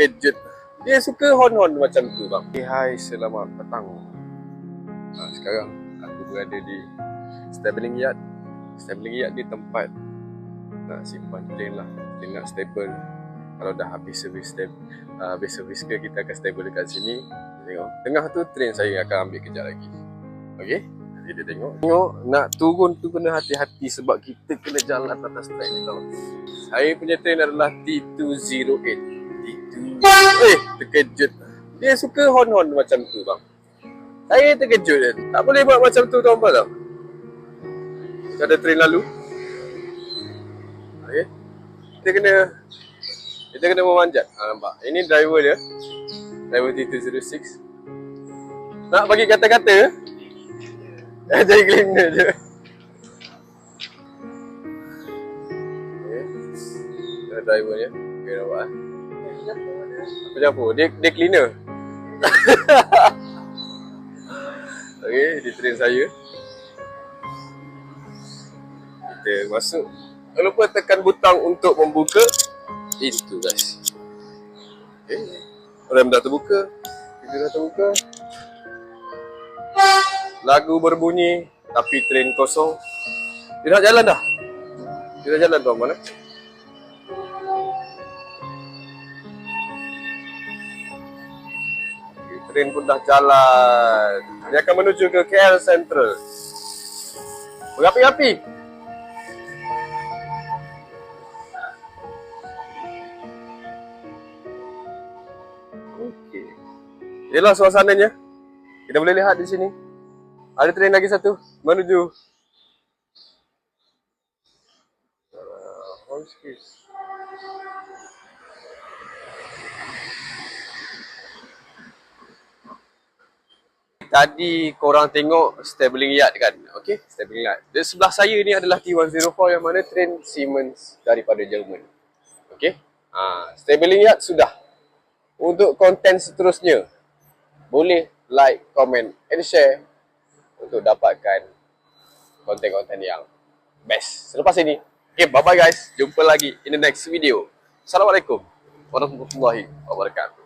terkejut. Dia suka hon-hon macam tu bang. Hai, selamat petang. Sekarang aku berada di stabling yard. Stabling yard ni tempat nak simpan train lah. Train nak stable. Kalau dah habis servis ke, kita akan stable dekat sini. Tengok, tengah tu train saya akan ambil kejap lagi. Okey, nanti kita tengok. Nak turun tu kena hati-hati sebab kita kena jalan atas train ni tau. Saya punya train adalah T208. Terkejut. Dia suka hon-hon macam tu bang. Saya terkejut kan. Tak boleh buat macam tu tau tau. Macam ada train lalu. Okey. Kita kena memanjat. Nampak? Ini driver dia. Driver T206. Nak bagi kata-kata? Jadi cleaner je. Okay. Driver dia. Okay, nampak? Apa campur? Dia cleaner. Okay, di train saya. Kita masuk. Jangan lupa tekan butang untuk membuka pintu guys. Okay. Rem dah terbuka. Pintu dah terbuka. Lagu berbunyi tapi train kosong. Dia nak jalan dah. Dia dah jalan tuan mana? Okay, train pun dah jalan. Dia akan menuju ke KL Central. Berapi-api. Okey. Inilah suasananya. Kita boleh lihat di sini. Ada train lagi satu menuju tadi korang tengok stabling yard kan? Okey, stabling yard. Di sebelah saya ni adalah T104 yang mana train Siemens daripada Jerman. Okey. Stabling yard sudah. Untuk konten seterusnya, boleh like, komen, and share untuk dapatkan konten-konten yang best selepas ini. Okay, bye-bye guys. Jumpa lagi in the next video. Assalamualaikum warahmatullahi wabarakatuh.